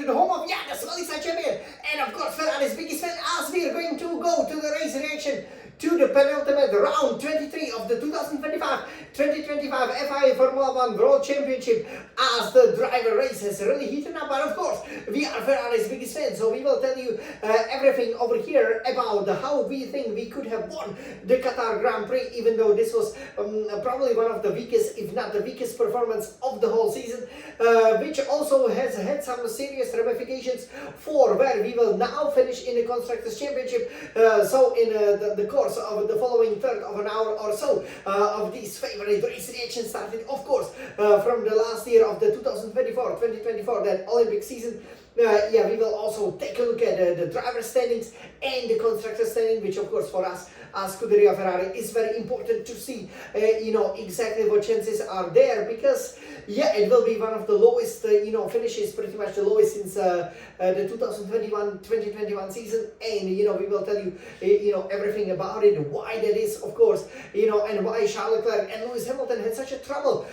to the home of, the smelly side champion, and of course Ferrari's biggest fan, as we are going to go to the race reaction to the penultimate round 23 of the 2025 FIA Formula 1 World Championship, as the driver race has really heated up. And of course, we are Ferrari's biggest fans, so we will tell you everything over here about how we think we could have won the Qatar Grand Prix, even though this was probably one of the weakest, if not the weakest performance of the whole season, which also has had some serious ramifications for where we will now finish in the Constructors' Championship. So in the course of the following third of an hour or so of these favorite race reactions, starting of course from the last year of the 2024, that Olympic season. We will also take a look at the driver standings and the constructor standing, which of course for us as Scuderia Ferrari is very important to see exactly what chances are there, because it will be one of the lowest finishes, pretty much the lowest since the 2021 season, and we will tell you everything about it, why that is, of course, and why Charles Leclerc and Lewis Hamilton had such a trouble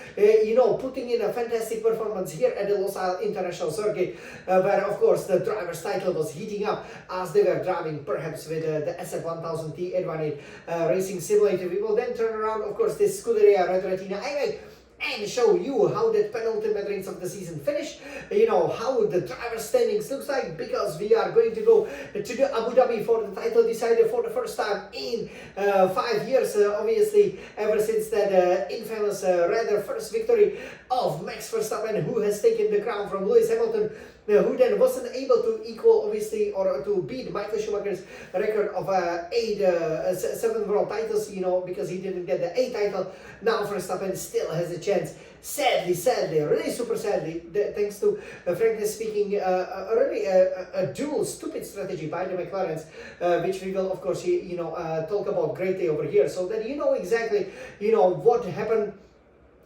putting in a fantastic performance here at the Losail International Circuit, where of course the driver's title was heating up as they were driving perhaps with the SF1000T Advantage racing simulator. We will then turn around, of course, this Scuderia Red Retina and show you how that penultimate race of the season finished, how the driver standings looks like, because we are going to go to the Abu Dhabi for the title decider for the first time in 5 years, obviously ever since that infamous rather first victory of Max Verstappen, who has taken the crown from Lewis Hamilton, who then wasn't able to equal, obviously, or to beat Michael Schumacher's record of 7 world titles, because he didn't get the 8th title. Now Verstappen still has a chance. Sadly, really super sadly, thanks to, frankly speaking, a dual stupid strategy by the McLarens, which we will, of course, talk about greatly over here, so that exactly, what happened.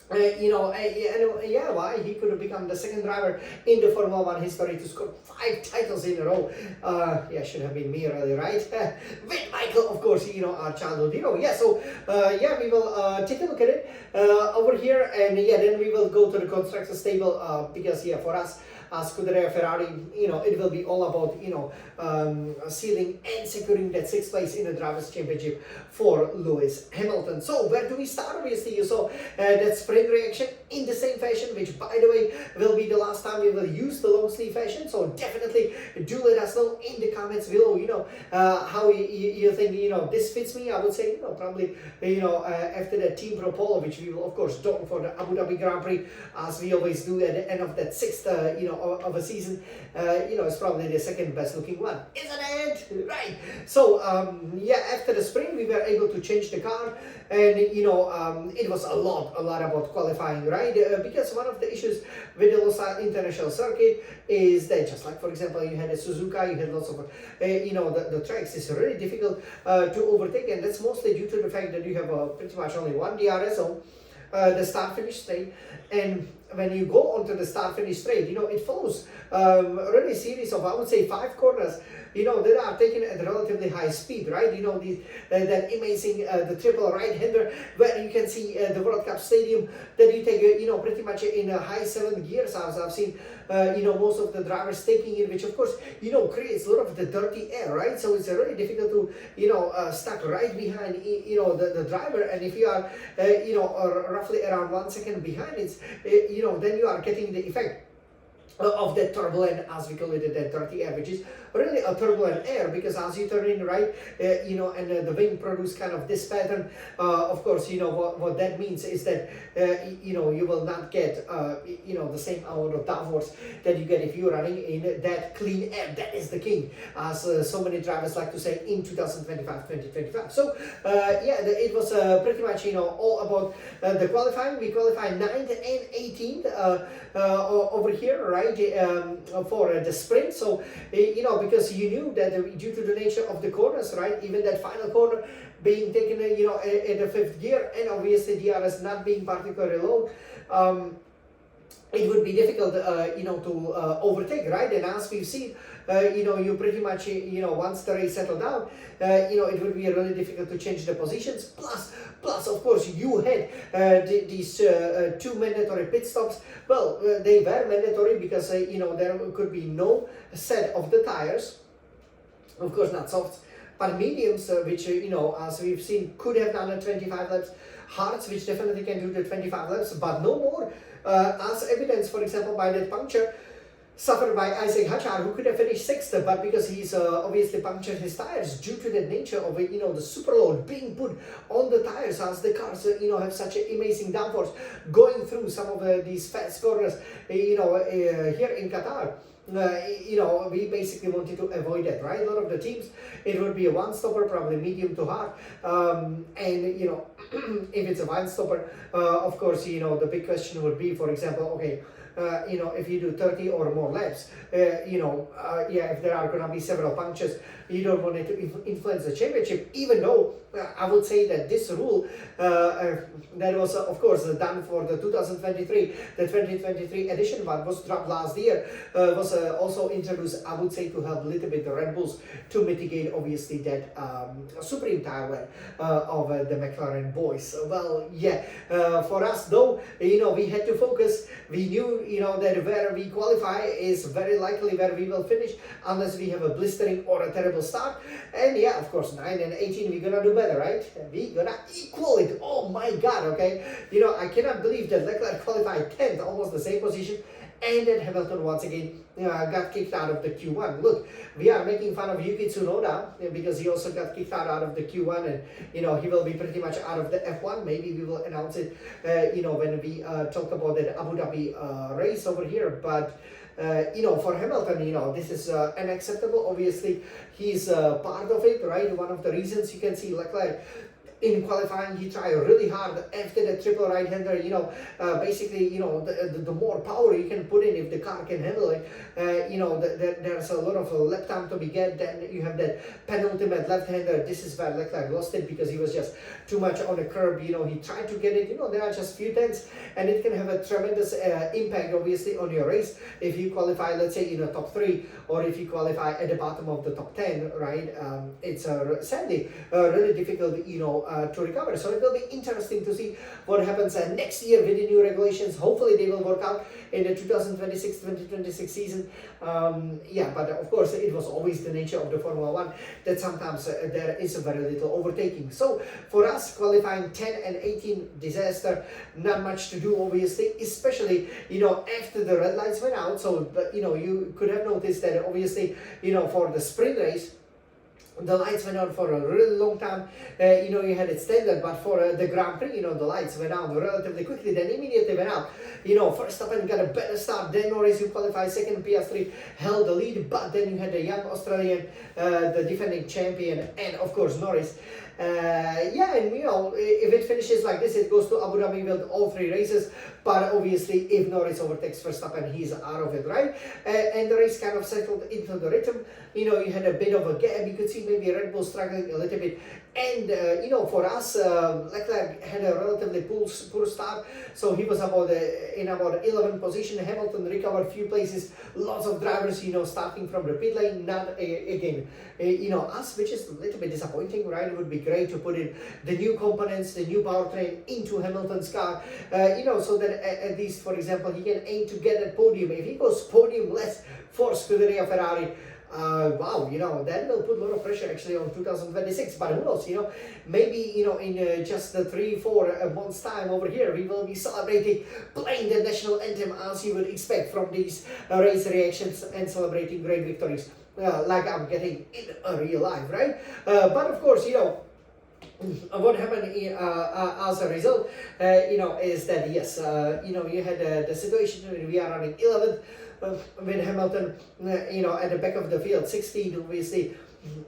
Why he could have become the second driver in the Formula 1 history to score 5 titles in a row. Should have been me, really, right? With Michael, of course, our childhood hero. We will take a look at it over here, and then we will go to the constructors table, because for us, Scuderia Ferrari, it will be all about, sealing and securing that 6th place in the Drivers' Championship for Lewis Hamilton. So where do we start? Obviously, you saw that sprint reaction in the same fashion, which, by the way, will be the last time we will use the long sleeve fashion. So definitely do let us know in the comments below, how you think, this fits me. I would say, probably, after the Team Pro Polo, which we will, of course, don for the Abu Dhabi Grand Prix, as we always do at the end of that 6th, of a season, it's probably the second best looking one, isn't it? Right. So after the sprint, we were able to change the car, and it was a lot about qualifying, right? Because one of the issues with the Losail International Circuit is that, just like for example, you had a Suzuka, you had lots of the tracks is really difficult to overtake, and that's mostly due to the fact that you have pretty much only one DRS zone, the start-finish straight, and when you go onto the start-finish straight, it follows really series of, I would say, 5 corners, that are taken at relatively high speed, right? That amazing, the triple right-hander, where you can see the World Cup Stadium, that you take, pretty much in a high 7 gears, as I've seen, most of the drivers taking it, which of course, creates a lot of the dirty air, right? So it's really difficult to, stuck right behind, the driver, and if you are, roughly around 1 second behind, it's, then you are getting the effect of that turbulent, as we call it, that dirty air, which is really a turbulent air, because as you turn in right, and the wing produce kind of this pattern, of course, what that means is that, you will not get, the same amount of downforce that you get if you're running in that clean air. That is the king, as so many drivers like to say in 2025. So, it was pretty much, all about the qualifying. We qualified 9th and 18th over here, right, for the sprint. So, because you knew that due to the nature of the corners, right, even that final corner being taken, in the 5th gear, and obviously DRS not being particularly low, it would be difficult, to overtake, right? And as we've seen, you pretty much, once the race settled down, it would be really difficult to change the positions. Plus, of course, you had these two mandatory pit stops. Well, they were mandatory because, there could be no set of the tires. Of course, not softs, but mediums, which, as we've seen, could have done a 25 laps. Hards, which definitely can do the 25 laps, but no more. As evidenced, for example, by that puncture suffered by Isaac Hachar, who could have finished sixth, but because he's obviously punctured his tires due to the nature of it, the superload being put on the tires as the cars, have such an amazing downforce going through some of these fast corners, here in Qatar. We basically wanted to avoid that, right? A lot of the teams, it would be a one stopper, probably medium to hard, and if it's a one stopper, of course, the big question would be, for example, okay, if you do 30 or more laps, if there are going to be several punctures, you don't want it to influence the championship, even though I would say that this rule that was, of course, done for the 2023 edition, but was dropped last year, was also introduced, I would say, to help a little bit the Red Bulls to mitigate, obviously, that supreme tire wear of the McLaren boys. Well, for us, though, we had to focus. We knew, that where we qualify is very likely where we will finish, unless we have a blistering or a terrible start. And of course, 9 and 18, we're gonna do better, right? We're gonna equal it. Oh my God, okay? I cannot believe that Leclerc qualified 10th, almost the same position, and then Hamilton once again got kicked out of the Q1. Look, we are making fun of Yuki Tsunoda because he also got kicked out of the Q1, and he will be pretty much out of the F1. Maybe we will announce it, when we talk about the Abu Dhabi race over here. But for Hamilton, this is unacceptable. Obviously, he's part of it, right? One of the reasons you can see Leclerc in qualifying, he tried really hard after the triple right-hander, basically, the more power you can put in if the car can handle it, there's a lot of lap time to be get. Then you have that penultimate left-hander. This is where Leclerc lost it because he was just too much on the curb. He tried to get it, there are just few tenths, and it can have a tremendous impact, obviously, on your race if you qualify, let's say, in the top 3, or if you qualify at the bottom of the top 10, right? It's sadly really difficult, to recover. So it will be interesting to see what happens next year with the new regulations. Hopefully they will work out in the 2026-2026 season. But of course it was always the nature of the Formula 1 that sometimes there is a very little overtaking. So for us, qualifying 10 and 18, disaster, not much to do, obviously, especially, after the red lights went out. So, you could have noticed that, obviously, for the sprint race, the lights went out for a really long time. You had it standard, but for the Grand Prix, the lights went out relatively quickly, then immediately went out. First up and got a better start. Then Norris, who qualified second, Piastri held the lead, but then you had the young Australian, the defending champion, and of course Norris. And if it finishes like this, it goes to Abu Dhabi with all 3 races. But obviously, if Norris overtakes Verstappen, he's out of it, right? And the race kind of settled into the rhythm. You had a bit of a gap. You could see maybe Red Bull struggling a little bit. And, for us, Leclerc had a relatively poor start. So he was in about 11th position. Hamilton recovered a few places. Lots of drivers, starting from the pit lane. Not again, us, which is a little bit disappointing, right? It would be great to put in the new components, the new powertrain into Hamilton's car, so that at least, for example, he can aim to get a podium. If he goes podium-less for Scuderia Ferrari, wow, that will put a lot of pressure actually on 2026. But who knows, maybe, in just 3-4 months' time over here, we will be celebrating, playing the national anthem as you would expect from these race reactions, and celebrating great victories, like I'm getting in real life, right? But of course, what happened as a result, is that yes, you had the situation when we are running 11th with Hamilton, at the back of the field, 16th, obviously,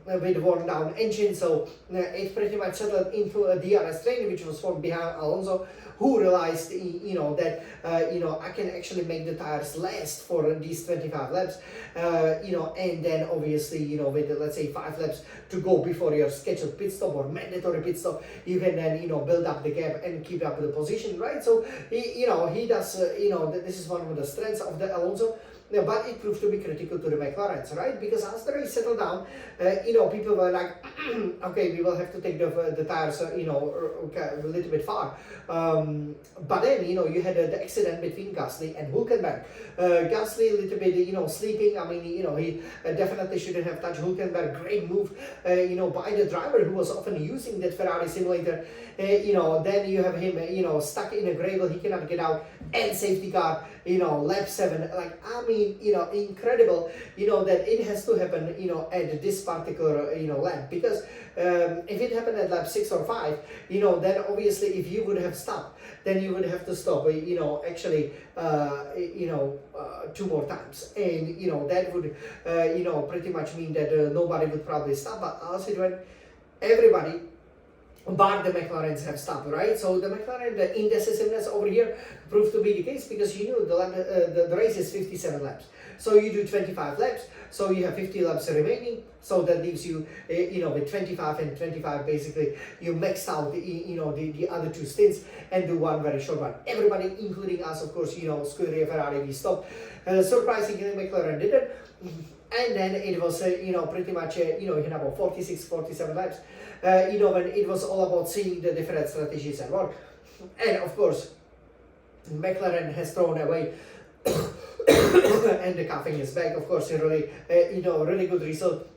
with worn down engine. So it pretty much settled into a DRS train, which was formed behind Alonso, who realized, that, I can actually make the tires last for these 25 laps, and then obviously, with let's say 5 laps to go before your scheduled pit stop or mandatory pit stop, you can then, build up the gap and keep up the position, right? So, he does, this is one of the strengths of the Alonso. Yeah, but it proved to be critical to the McLarens, right? Because as the race settled down, people were like, okay, we will have to take the tires, a little bit far. But then, you had the accident between Gasly and Hülkenberg. Gasly a little bit, sleeping. I mean, he definitely shouldn't have touched Hülkenberg. Great move, by the driver who was often using that Ferrari simulator. Then you have him, stuck in a gravel. He cannot get out. And safety car, lap 7. Like, I mean, incredible, that it has to happen, at this particular, lap. Because if it happened at lap 6 or 5, then obviously if you would have stopped, then you would have to stop, actually, 2 more times. And, that would, pretty much mean that nobody would probably stop. But as it went, everybody, but the McLarens have stopped, right? So the McLaren, the indecisiveness over here proved to be the case, because the race is 57 laps. So you do 25 laps, so you have 50 laps remaining. So that leaves you, with 25 and 25, basically, you maxed out, the other 2 stints and do one very short one. Everybody, including us, of course, Scuderia Ferrari, we stopped. Surprisingly, McLaren didn't. And then it was, pretty much, you had about 46, 47 laps, when it was all about seeing the different strategies and work. And of course, McLaren has thrown away, and the coughing is back. Of course, a really, really good result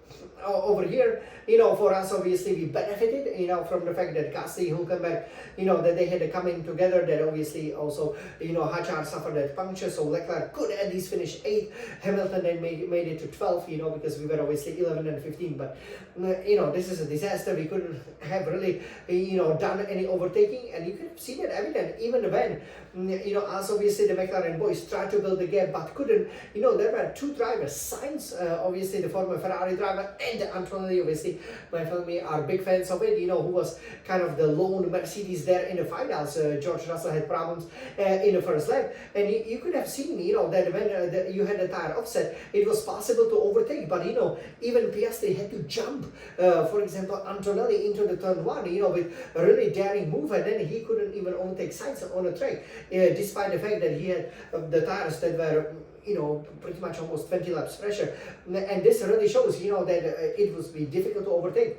over here. For us, obviously, we benefited, from the fact that Gasly, Hülkenberg, that they had a coming together. That obviously also, Hajar suffered that puncture, so Leclerc could at least finish 8th. Hamilton then made it to 12th, because we were obviously 11 and 15. But, this is a disaster. We couldn't have really, done any overtaking, and you could see that evident even when, as obviously the McLaren boys tried to build the gap but couldn't. There were 2 drivers, Sainz, obviously the former Ferrari driver, and Antonelli, obviously. My family are big fans of it, who was kind of the lone Mercedes there in the finals. George Russell had problems in the first lap, and you could have seen, that when you had the tire offset, it was possible to overtake, but, even Piastri had to jump, for example, Antonelli into the turn 1, with a really daring move, and then he couldn't even overtake Sainz on the track, despite the fact that he had the tires that were, pretty much almost 20 laps fresher. And this really shows, that it would be difficult to overtake.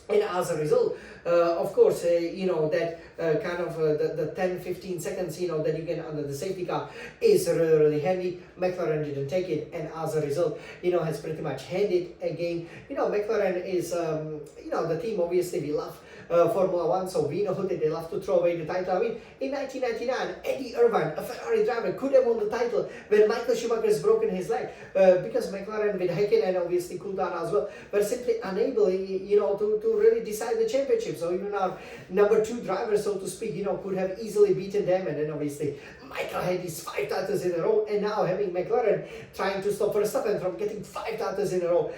And as a result, of course, that kind of the 10-15 seconds, that you get under the safety car is really, really handy. McLaren didn't take it, and as a result, has pretty much handed again. McLaren is, the team obviously we love. Formula 1, so we know that they love to throw away the title. I mean, in 1999, Eddie Irvine, a Ferrari driver, could have won the title when Michael Schumacher has broken his leg, because McLaren with Häkkinen and obviously Coulthard as well were simply unable, to really decide the championship. So even our number 2 driver, so to speak, could have easily beaten them, and then obviously Michael had these 5 titles in a row, and now having McLaren trying to stop Verstappen from getting 5 titles in a row,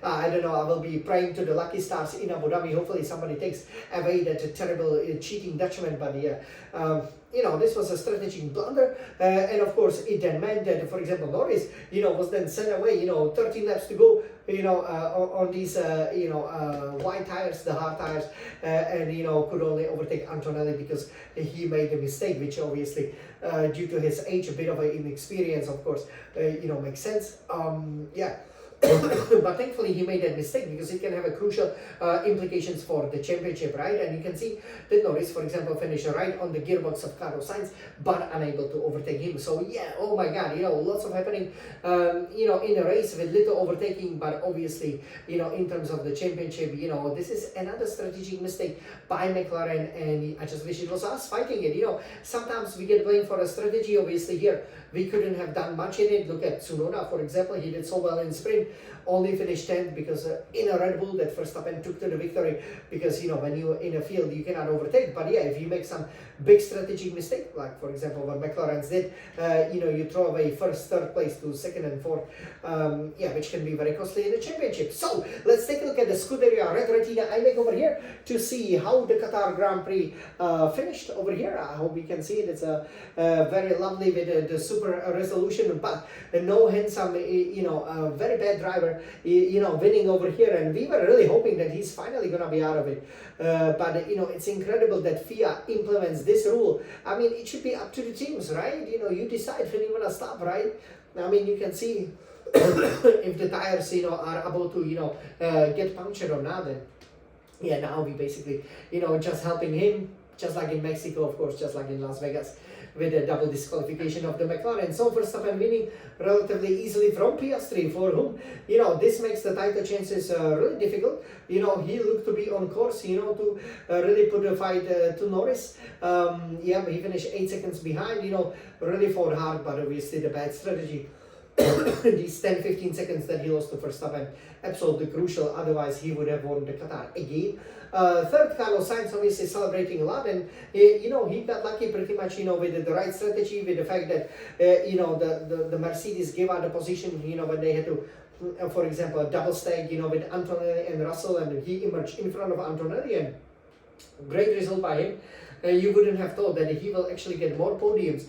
I don't know, I will be praying to the lucky stars in Abu Dhabi. Hopefully somebody takes away that terrible cheating Dutchman, but this was a strategic blunder, and of course it then meant that, for example, Norris, was then sent away, 13 laps to go, on these, wide tires, the hard tires, and, could only overtake Antonelli because he made a mistake, which obviously, due to his age, a bit of an inexperience, of course, makes sense. But thankfully he made that mistake, because it can have a crucial implications for the championship, right? And you can see that Norris, for example, finished right on the gearbox of Carlos Sainz, but unable to overtake him. So yeah, oh my God, lots of happening, in a race with little overtaking, but obviously, in terms of the championship, this is another strategic mistake by McLaren, and I just wish it was us fighting it. Sometimes we get blamed for a strategy. Obviously here, we couldn't have done much in it. Look at Tsunoda, for example. He did so well in sprint, only finished 10th because in a Red Bull that Verstappen took to the victory, because when you're in a field you cannot overtake. But yeah, if you make some big strategic mistake, like for example what McLaren's did, you throw away first, third place to second and fourth, which can be very costly in the championship. So let's take a look at the Scuderia Red Retina iMac over here to see how the Qatar Grand Prix finished over here. I hope we can see it. It's a very lovely with the super resolution, but no handsome, very bad driver, winning over here, and we were really hoping that he's finally gonna be out of it. But it's incredible that FIA implements this rule. I mean, it should be up to the teams, right? You decide when you wanna stop, right? I mean, you can see if the tires, are able to, get punctured or not. Then, yeah, now we basically, just helping him, just like in Mexico, of course, just like in Las Vegas, with a double disqualification of the McLaren. So Verstappen winning relatively easily from Piastri, for whom, this makes the title chances really difficult. He looked to be on course, to really put a fight to Norris. He finished 8 seconds behind, really fought hard, but obviously the bad strategy. These 10-15 seconds that he lost to Verstappen, absolutely crucial, otherwise he would have won the Qatar again. Third, Carlos Sainz obviously celebrating a lot, and he got lucky pretty much, with the right strategy, with the fact that the Mercedes gave out the position, when they had to, for example, a double stack, with Antonelli and Russell, and he emerged in front of Antonelli, and great result by him. You wouldn't have thought that he will actually get more podiums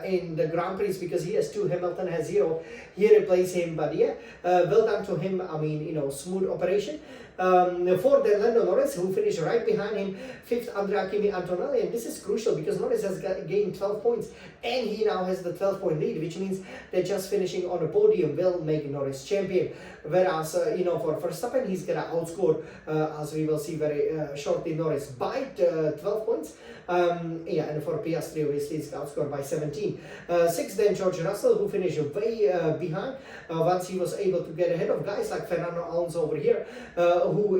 in the Grand Prix, because he has 2, Hamilton has 0. He replaced him, but yeah, well done to him. I mean, smooth operation. Fourth, then Lando Norris, who finished right behind him. Fifth, Andrea Kimi Antonelli, and this is crucial because Norris has gained 12 points, and he now has the 12-point lead, which means that just finishing on the podium will make Norris champion. Whereas, for Verstappen, he's gonna outscore, as we will see very shortly, Norris by 12 points. And for Piastri, obviously, he's outscored by 17. Sixth, then George Russell, who finished way behind. Once he was able to get ahead of guys like Fernando Alonso over here, who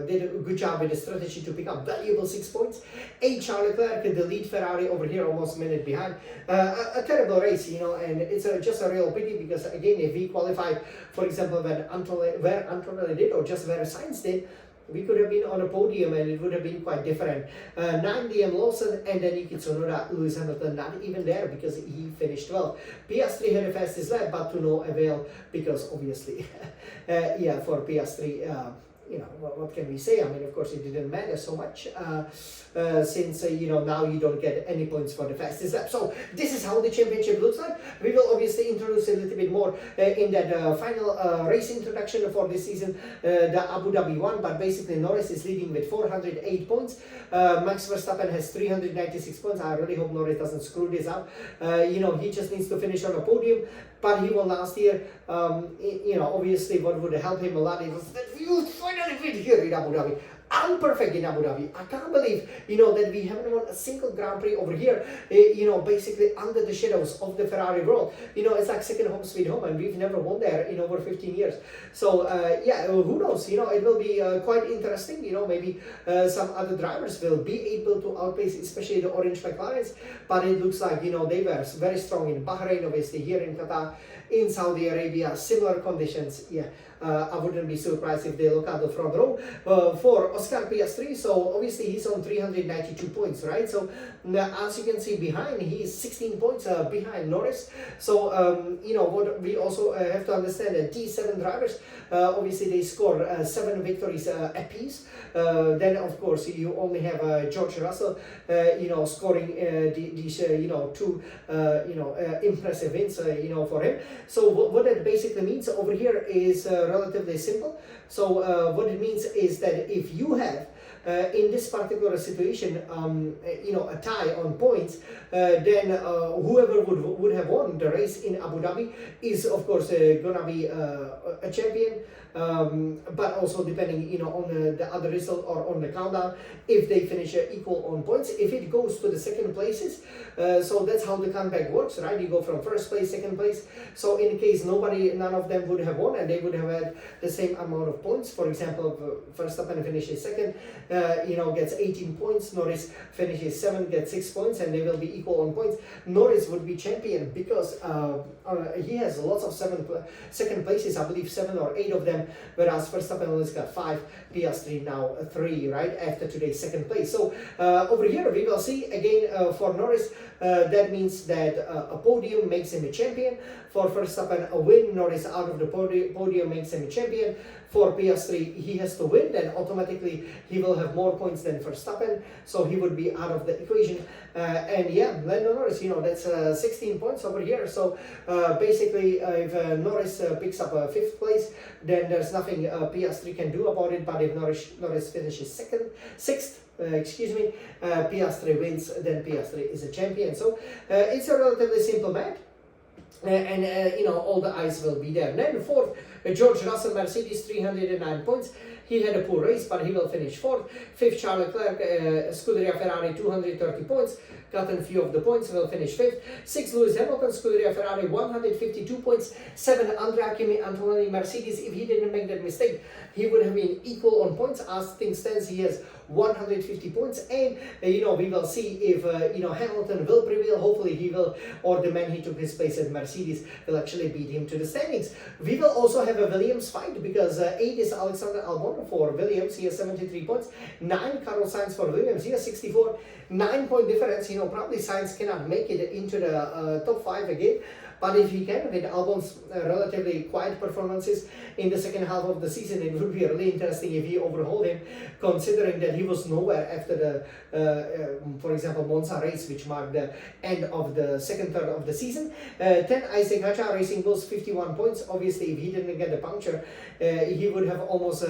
did a good job with the strategy to pick up valuable 6 points. 8, Charles Leclerc, the lead Ferrari over here, almost a minute behind. A terrible race, and it's just a real pity because, again, if we qualified, for example, where Antonelli did, or just where Sainz did, we could have been on a podium and it would have been quite different. 9, Liam Lawson, and then Yuki Tsunoda, Lewis Hamilton, not even there because he finished 12. Piastri had the fastest lap, but to no avail because obviously, for Piastri, what can we say? I mean, of course, it didn't matter so much since, now you don't get any points for the fastest lap. So this is how the championship looks like. We will obviously introduce a little bit more in that final race introduction for this season, the Abu Dhabi one. But basically, Norris is leading with 408 points. Max Verstappen has 396 points. I really hope Norris doesn't screw this up. He just needs to finish on a podium. But he won last year. Obviously, what would help him a lot is that we will finally win here in Abu Dhabi. I'm perfect in Abu Dhabi. I can't believe, that we haven't won a single Grand Prix over here, basically under the shadows of the Ferrari world. It's like second home, sweet home, and we've never won there in over 15 years. So, who knows? It will be quite interesting. Maybe some other drivers will be able to outpace, especially the orange McLarens. But it looks like, they were very strong in Bahrain, obviously, here in Qatar, in Saudi Arabia, similar conditions. I wouldn't be surprised if they look at the front row. For Oscar Piastri, so obviously he's on 392 points, right? So as you can see behind, he's 16 points behind Norris. So, what we also have to understand that these 7 drivers, obviously they score 7 victories apiece. Then, of course, you only have George Russell, scoring these, 2, impressive wins, for him. So what that basically means over here is relatively simple. So what it means is that if you have in this particular situation, a tie on points, then whoever would have won the race in Abu Dhabi is, of course, gonna be a champion. But also depending, on the other result or on the countdown, if they finish equal on points, if it goes to the second places, so that's how the comeback works, right? You go from first place, second place. So in case none of them would have won and they would have had the same amount of points, for example, Verstappen finishes second, gets 18 points, Norris finishes 7, gets 6 points, and they will be equal on points. Norris would be champion because he has lots of second places, I believe 7 or 8 of them, whereas Verstappen only got 5, Piastri now 3, right, after today's second place. So over here we will see again for Norris, that means that a podium makes him a champion. For Verstappen, a win, Norris out of the podium makes him a champion. For Piastri, he has to win, then automatically he will have more points than Verstappen, so he would be out of the equation. And yeah, Lando Norris, that's 16 points over here. So basically, if Norris picks up 5th place, then there's nothing Piastri can do about it. But if Norris finishes 6th, Piastri wins, then Piastri is a champion. So it's a relatively simple math. All the eyes will be there. Then 4th, George Russell, Mercedes, 309 points. He had a poor race, but he will finish 4th. 5th, Charles Leclerc, Scuderia Ferrari, 230 points. Gotten few of the points, will finish 5th. 6th, Lewis Hamilton, Scuderia Ferrari, 152 points. 7th, Andrea Antonelli, Mercedes. If he didn't make that mistake, he would have been equal on points. As things stands, he has 150 points. And, we will see if, Hamilton will prevail. Hopefully he will, or the man he took his place at Mercedes will actually beat him to the standings. We will also have a Williams fight, because 8 is Alexander Albon for Williams. He has 73 points. 9, Carlos Sainz for Williams. He has 64. 9-point difference. Probably Sainz cannot make it into the top 5 again. But if he can, with Albon's relatively quiet performances in the second half of the season, it would be really interesting if he overhauled him, considering that he was nowhere after the, for example, Monza race, which marked the end of the second third of the season. 10, Isaac Hacha, Racing Bulls, 51 points. Obviously, if he didn't get the puncture, he would have almost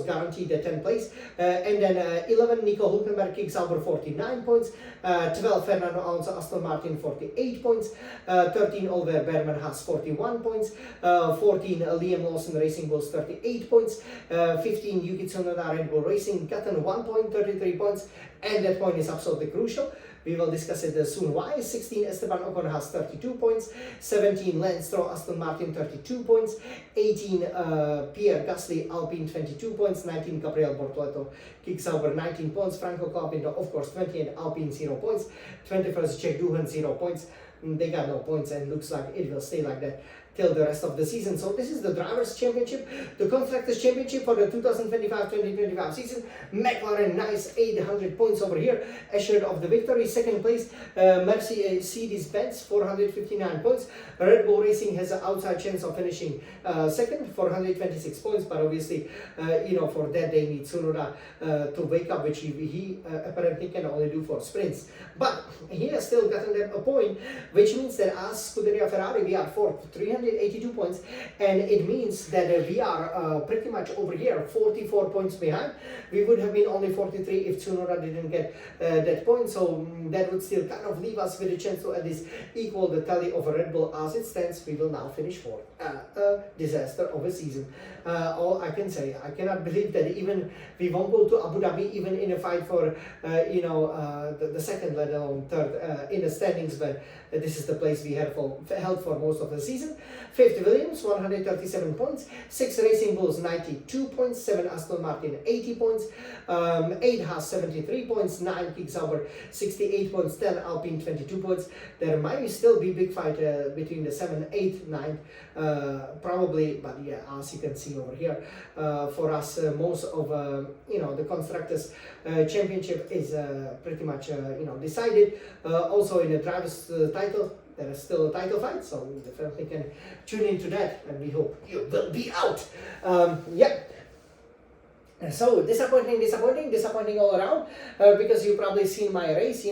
guaranteed the 10th place. And then 11, Nico Hülkenberg, Kick Sauber, 49 points. 12, Fernando Alonso, Aston Martin, 48 points. 13, Oliver Berman has 41 points. 14, Liam Lawson, Racing Bulls, 38 points. 15, Yuki Tsunoda, Red Bull Racing, gotten 1 point, 33 points. And that point is absolutely crucial. We will discuss it soon why. 16, Esteban Ocon has 32 points. 17, Lance Stroll, Aston Martin, 32 points. 18, Pierre Gasly, Alpine, 22 points. 19, Gabriel Bortoleto, Kick Sauber, 19 points. Franco Colapinto, of course, 20, and Alpine, 0 points. 21st, Jack Doohan, 0 points. They got no points, and looks like it will stay like that till the rest of the season. So this is the Drivers' Championship. The Constructors' Championship for the 2025-2025 season. McLaren, nice 800 points over here, assured of the victory. Second place, Mercedes-Benz, 459 points. Red Bull Racing has an outside chance of finishing second, 426 points, but obviously, for that they need Tsunoda to wake up, which he apparently can only do for sprints. But he has still gotten them a point, which means that as Scuderia Ferrari, we are fourth, 382 points, and it means that we are pretty much over here, 44 points behind. We would have been only 43 if Tsunoda didn't get that point, so that would still kind of leave us with a chance to at least equal the tally of Red Bull. As it stands, we will now finish fourth. A disaster of a season. All I can say, I cannot believe that even we won't go to Abu Dhabi even in a fight for the second, let alone third in the standings, but this is the place we held for most of the season. Fifth, Williams, 137 points. 6, Racing Bulls, 92 points. 7, Aston Martin, 80 points. 8, Haas, 73 points. 9, Kick Sauber, 68 points. 10, Alpine, 22 points. There might still be big fight between the 7, 8, 9, probably, but yeah, as you can see over here, for us, most of the Constructors' Championship is pretty much decided. Also in the Drivers' title, there is still a title fight, so we definitely can tune into that, and we hope you will be out. So disappointing all around, because you've probably seen my race.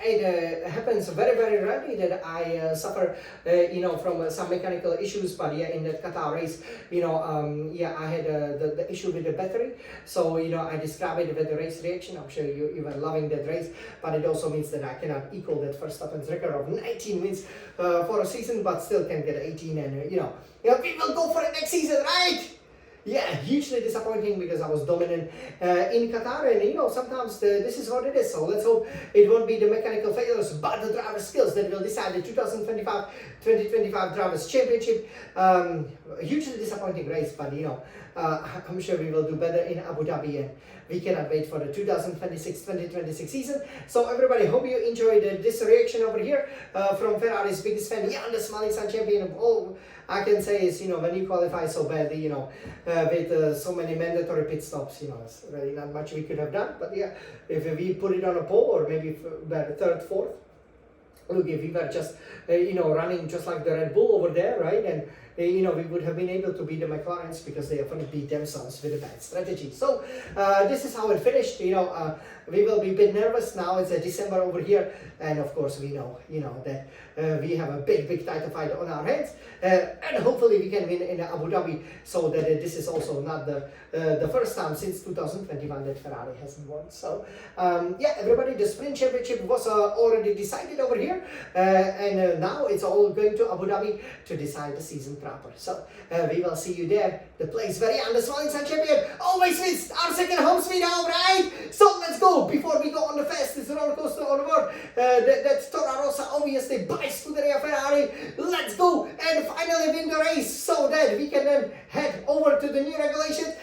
It happens very, very rarely that I suffer, from some mechanical issues. But yeah, in that Qatar race, I had the issue with the battery. So I described it with the race reaction. I'm sure you were loving that race. But it also means that I cannot equal that Verstappen's record of 19 wins for a season, but still can get 18. And we will go for it next season, right? Yeah, hugely disappointing because I was dominant in Qatar, and sometimes this is what it is. So let's hope it won't be the mechanical failures, but the driver skills that will decide the 2025 Drivers' Championship. Hugely disappointing race, but I'm sure we will do better in Abu Dhabi, and we cannot wait for the 2026 season. So everybody, hope you enjoyed this reaction over here from Ferrari's biggest fan, Jan, the Smiling Sun champion. All I can say is, when you qualify so badly, with so many mandatory pit stops, it's really not much we could have done. But yeah, if we put it on a pole, or maybe third, fourth, look, if we were just running just like the Red Bull over there, right, and we would have been able to beat the McLarens because they often beat themselves with a bad strategy. So this is how it finished. We will be a bit nervous now. It's December over here, and of course we know that we have a big title fight on our hands, and hopefully we can win in Abu Dhabi, so that this is also not the first time since 2021 that Ferrari hasn't won. So yeah, everybody, the sprint championship was already decided over here, and now it's all going to Abu Dhabi to decide the season proper. So we will see you there. The place very the Swelling Sun champion always wins our second home sweet home, right? So let's go before we go on the fastest roller coaster on the world. That's Toro Rosso, obviously by Scuderia Ferrari. Let's go and finally win the race so that we can then head over to the new regulations